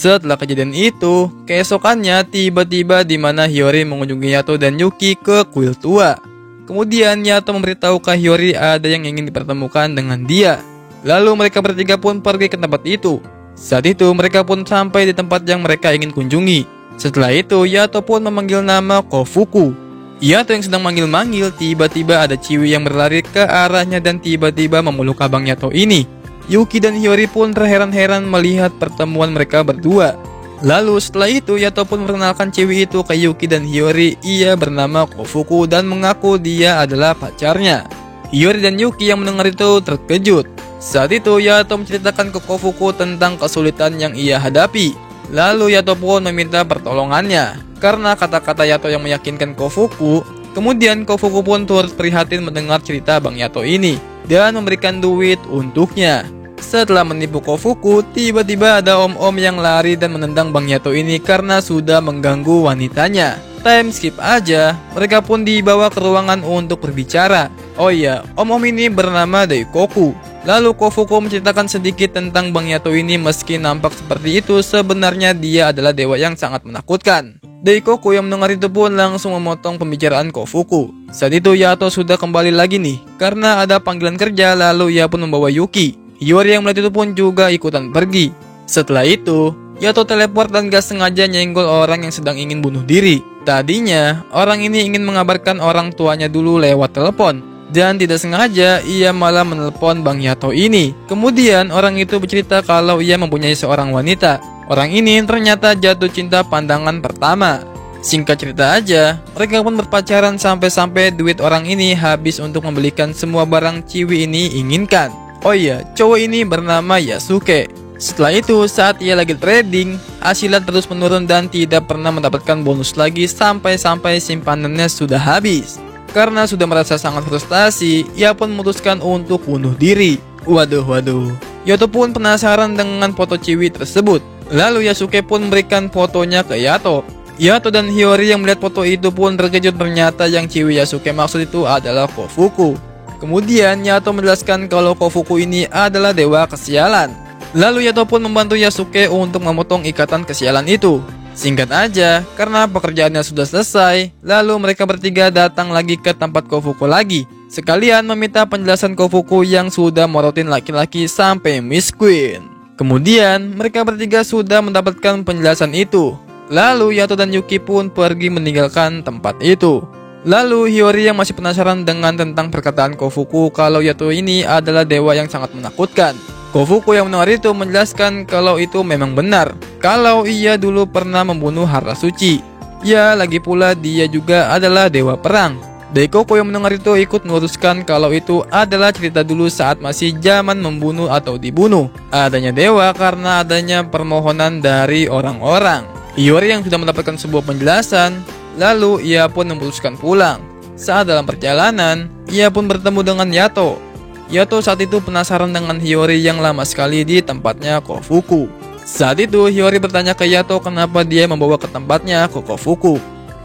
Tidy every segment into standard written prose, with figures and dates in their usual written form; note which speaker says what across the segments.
Speaker 1: Setelah kejadian itu, keesokannya tiba-tiba di mana Hiyori mengunjungi Yato dan Yuki ke kuil tua. Kemudian Yato memberitahu ke Hiyori ada yang ingin dipertemukan dengan dia. Lalu mereka bertiga pun pergi ke tempat itu. Saat itu mereka pun sampai di tempat yang mereka ingin kunjungi. Setelah itu Yato pun memanggil nama Kofuku. Yato yang sedang manggil-manggil, tiba-tiba ada Chiwi yang berlari ke arahnya dan tiba-tiba memeluk abang Yato ini. Yuki dan Hiyori pun terheran-heran melihat pertemuan mereka berdua. Lalu setelah itu Yato pun memperkenalkan Chiwi itu ke Yuki dan Hiyori. Ia bernama Kofuku dan mengaku dia adalah pacarnya. Hiyori dan Yuki yang mendengar itu terkejut. Saat itu Yato menceritakan ke Kofuku tentang kesulitan yang ia hadapi. Lalu Yato pun meminta pertolongannya. Karena kata-kata Yato yang meyakinkan Kofuku, kemudian Kofuku pun turut prihatin mendengar cerita Bang Yato ini dan memberikan duit untuknya. Setelah menipu Kofuku, tiba-tiba ada om-om yang lari dan menendang Bang Yato ini karena sudah mengganggu wanitanya. Time skip aja, mereka pun dibawa ke ruangan untuk berbicara. Oh iya, om-om ini bernama Daikoku. Lalu Kofuku menceritakan sedikit tentang Bang Yato ini. Meski nampak seperti itu, sebenarnya dia adalah dewa yang sangat menakutkan. Daikoku yang mendengar itu pun langsung memotong pembicaraan Kofuku. Saat itu Yato sudah kembali lagi nih, karena ada panggilan kerja. Lalu ia pun membawa Yuki. Hiyori yang melihat itu pun juga ikutan pergi. Setelah itu Yato teleport dan gak sengaja nyenggol orang yang sedang ingin bunuh diri. Tadinya orang ini ingin mengabarkan orang tuanya dulu lewat telepon, dan tidak sengaja ia malah menelpon Bang Yato ini. Kemudian orang itu bercerita kalau ia mempunyai seorang wanita. Orang ini ternyata jatuh cinta pandangan pertama. Singkat cerita aja, mereka pun berpacaran sampai-sampai duit orang ini habis untuk membelikan semua barang Chiwi ini inginkan. Oh iya, cowok ini bernama Yasuke. Setelah itu saat ia lagi trading, hasilnya terus menurun dan tidak pernah mendapatkan bonus lagi sampai-sampai simpanannya sudah habis. Karena sudah merasa sangat frustasi, ia pun memutuskan untuk bunuh diri. Waduh. Yato pun penasaran dengan foto Chiwi tersebut. Lalu Yasuke pun memberikan fotonya ke Yato. Yato dan Hiyori yang melihat foto itu pun terkejut, ternyata yang Chiwi Yasuke maksud itu adalah Kofuku. Kemudian Yato menjelaskan kalau Kofuku ini adalah dewa kesialan. Lalu Yato pun membantu Yasuke untuk memotong ikatan kesialan itu. Singkat aja, karena pekerjaannya sudah selesai, lalu mereka bertiga datang lagi ke tempat Kofuku lagi. Sekalian meminta penjelasan Kofuku yang sudah morotin laki-laki sampai Miss Queen. Kemudian mereka bertiga sudah mendapatkan penjelasan itu. Lalu Yato dan Yuki pun pergi meninggalkan tempat itu. Lalu Hiyori yang masih penasaran dengan tentang perkataan Kofuku kalau Yato ini adalah dewa yang sangat menakutkan. Kofuku yang mendengar itu menjelaskan kalau itu memang benar, kalau ia dulu pernah membunuh harta suci. Ya, lagi pula dia juga adalah dewa perang. Daikoku yang mendengar itu ikut meluruskan kalau itu adalah cerita dulu saat masih zaman membunuh atau dibunuh. Adanya dewa karena adanya permohonan dari orang-orang. Hiyori yang sudah mendapatkan sebuah penjelasan, lalu ia pun memutuskan pulang. Saat dalam perjalanan, ia pun bertemu dengan Yato. Yato saat itu penasaran dengan Hiyori yang lama sekali di tempatnya Kofuku. Saat itu Hiyori bertanya ke Yato kenapa dia membawa ke tempatnya ke Kofuku.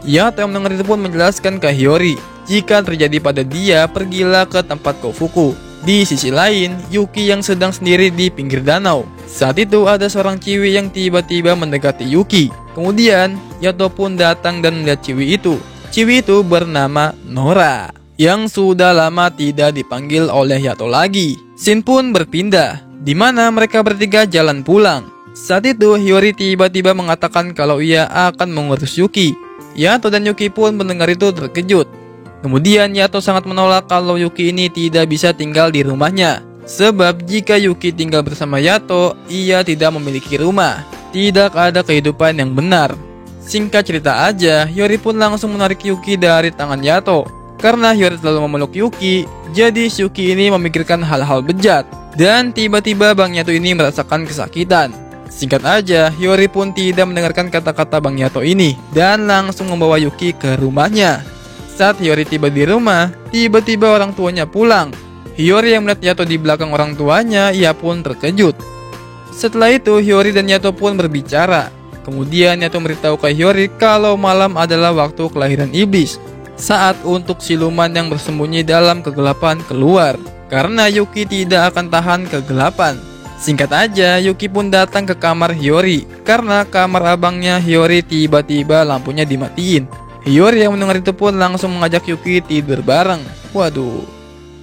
Speaker 1: Yato yang mendengar itu pun menjelaskan ke Hiyori, jika terjadi pada dia, pergilah ke tempat Kofuku. Di sisi lain, Yuki yang sedang sendiri di pinggir danau. Saat itu ada seorang Chiwi yang tiba-tiba mendekati Yuki. Kemudian Yato pun datang dan melihat Chiwi itu. Chiwi itu bernama Nora, yang sudah lama tidak dipanggil oleh Yato lagi. Scene pun berpindah, di mana mereka bertiga jalan pulang. Saat itu Hiyori tiba-tiba mengatakan kalau ia akan mengurus Yuki. Yato dan Yuki pun mendengar itu terkejut. Kemudian Yato sangat menolak kalau Yuki ini tidak bisa tinggal di rumahnya. Sebab jika Yuki tinggal bersama Yato, ia tidak memiliki rumah. Tidak ada kehidupan yang benar. Singkat cerita aja, Hiyori pun langsung menarik Yuki dari tangan Yato. Karena Hiyori selalu memeluk Yuki, jadi Yuki ini memikirkan hal-hal bejat. Dan tiba-tiba Bang Yato ini merasakan kesakitan. Singkat aja, Hiyori pun tidak mendengarkan kata-kata Bang Yato ini dan langsung membawa Yuki ke rumahnya. Saat Hiyori tiba di rumah, tiba-tiba orang tuanya pulang. Hiyori yang melihat Yato di belakang orang tuanya, ia pun terkejut. Setelah itu, Hiyori dan Yato pun berbicara. Kemudian Yato memberitahu ke Hiyori kalau malam adalah waktu kelahiran iblis, saat untuk siluman yang bersembunyi dalam kegelapan keluar. Karena Yuki tidak akan tahan kegelapan. Singkat aja, Yuki pun datang ke kamar Hiyori. Karena kamar abangnya Hiyori tiba-tiba lampunya dimatiin. Hiyori yang mendengar itu pun langsung mengajak Yuki tidur bareng. Waduh.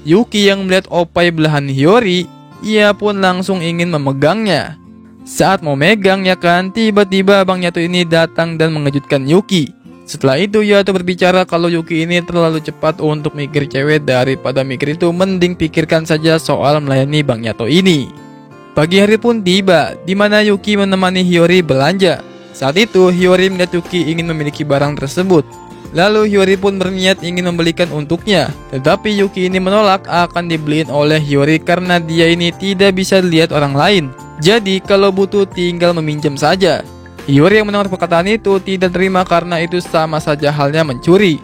Speaker 1: Yuki yang melihat opai belahan Hiyori, ia pun langsung ingin memegangnya. Saat mau megang ya kan, tiba-tiba abang Yato ini datang dan mengejutkan Yuki. Setelah itu Yato berbicara kalau Yuki ini terlalu cepat untuk mikir cewek, daripada mikir itu mending pikirkan saja soal melayani Bang Yato ini. Pagi hari pun tiba, di mana Yuki menemani Hiyori belanja. Saat itu Hiyori melihat Yuki ingin memiliki barang tersebut. Lalu Hiyori pun berniat ingin membelikan untuknya. Tetapi Yuki ini menolak akan dibeliin oleh Hiyori karena dia ini tidak bisa dilihat orang lain. Jadi kalau butuh tinggal meminjam saja. Hiyori yang mendengar perkataan itu tidak terima karena itu sama saja halnya mencuri.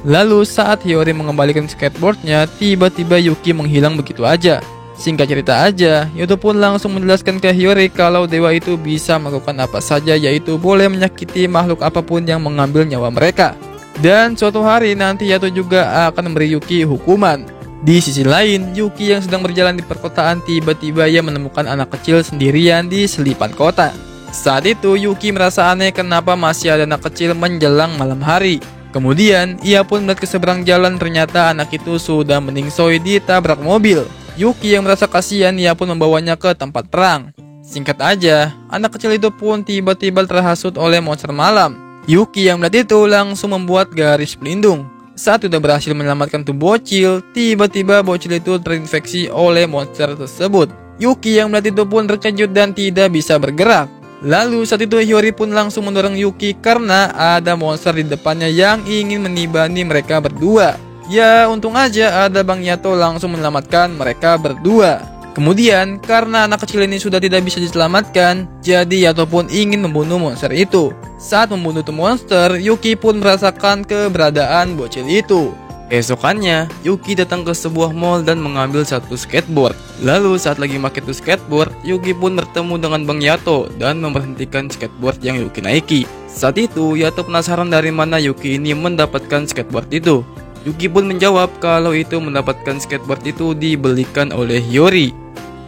Speaker 1: Lalu saat Hiyori mengembalikan skateboardnya, tiba-tiba Yuki menghilang begitu aja. Singkat cerita aja, Yato pun langsung menjelaskan ke Hiyori kalau dewa itu bisa melakukan apa saja, yaitu boleh menyakiti makhluk apapun yang mengambil nyawa mereka. Dan suatu hari nanti Yato juga akan memberi Yuki hukuman. Di sisi lain, Yuki yang sedang berjalan di perkotaan tiba-tiba ia menemukan anak kecil sendirian di selipan kota. Saat itu Yuki merasa aneh kenapa masih ada anak kecil menjelang malam hari. Kemudian ia pun melihat ke seberang jalan, ternyata anak itu sudah meningsoi ditabrak mobil. Yuki yang merasa kasihan, ia pun membawanya ke tempat terang. Singkat aja, anak kecil itu pun tiba-tiba terhasut oleh monster malam. Yuki yang melihat itu langsung membuat garis pelindung. Saat sudah berhasil menyelamatkan tuh bocil, tiba-tiba bocil itu terinfeksi oleh monster tersebut. Yuki yang melihat itu pun terkejut dan tidak bisa bergerak. Lalu saat itu Hiyori pun langsung mendorong Yuki karena ada monster di depannya yang ingin menibani mereka berdua. Ya, untung aja ada Bang Yato langsung menyelamatkan mereka berdua. Kemudian, karena anak kecil ini sudah tidak bisa diselamatkan, jadi Yato pun ingin membunuh monster itu. Saat membunuh tuh monster, Yuki pun merasakan keberadaan bocil itu. Keesokannya, Yuki datang ke sebuah mall dan mengambil satu skateboard. Lalu saat lagi pakai tuh skateboard, Yuki pun bertemu dengan Bang Yato dan memberhentikan skateboard yang Yuki naiki. Saat itu, Yato penasaran dari mana Yuki ini mendapatkan skateboard itu. Yuki pun menjawab kalau itu mendapatkan skateboard itu dibelikan oleh Hiyori.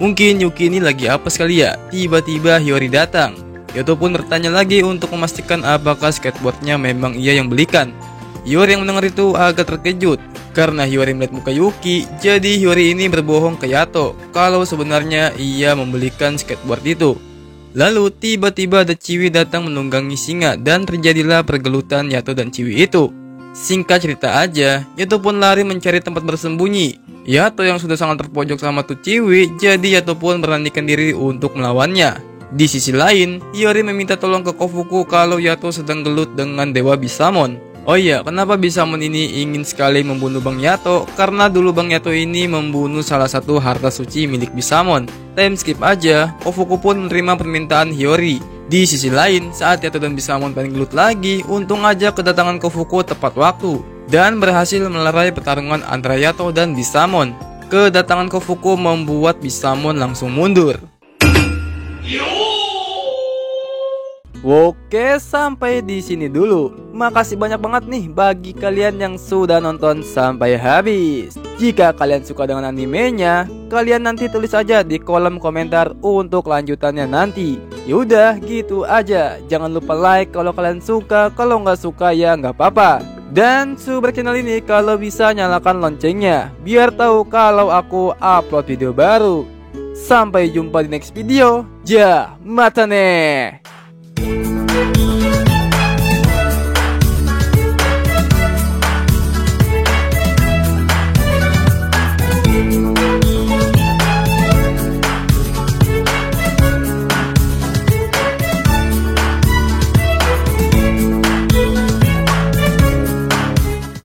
Speaker 1: Mungkin Yuki ini lagi apa sekali ya? Tiba-tiba Hiyori datang. Yato pun bertanya lagi untuk memastikan apakah skateboardnya memang ia yang belikan. Hiyori yang mendengar itu agak terkejut karena Hiyori melihat muka Yuki. Jadi Hiyori ini berbohong ke Yato kalau sebenarnya ia membelikan skateboard itu. Lalu tiba-tiba ada Ciwi datang menunggangi singa dan terjadilah pergelutan Yato dan Ciwi itu. Singkat cerita aja, Yato pun lari mencari tempat bersembunyi. Yato yang sudah sangat terpojok sama tuh Ciwi, jadi Yato pun beranikan diri untuk melawannya. Di sisi lain, Hiyori meminta tolong ke Kofuku kalau Yato sedang gelut dengan Dewa Bisamon. Oh iya, kenapa Bisamon ini ingin sekali membunuh Bang Yato? Karena dulu Bang Yato ini membunuh salah satu harta suci milik Bisamon. Time skip aja, Kofuku pun menerima permintaan Hiyori. Di sisi lain, saat Yato dan Bisamon paling gelut lagi, untung aja kedatangan Kofuku tepat waktu dan berhasil melerai pertarungan antara Yato dan Bisamon. Kedatangan Kofuku membuat Bisamon langsung mundur. Oke, sampai di sini dulu. Makasih banyak banget nih bagi kalian yang sudah nonton sampai habis. Jika kalian suka dengan animenya, kalian nanti tulis aja di kolom komentar untuk lanjutannya nanti. Yaudah, gitu aja. Jangan lupa like kalau kalian suka, kalau nggak suka ya nggak apa-apa. Dan subscribe channel ini kalau bisa nyalakan loncengnya, biar tahu kalau aku upload video baru. Sampai jumpa di next video. Jah, mata nih.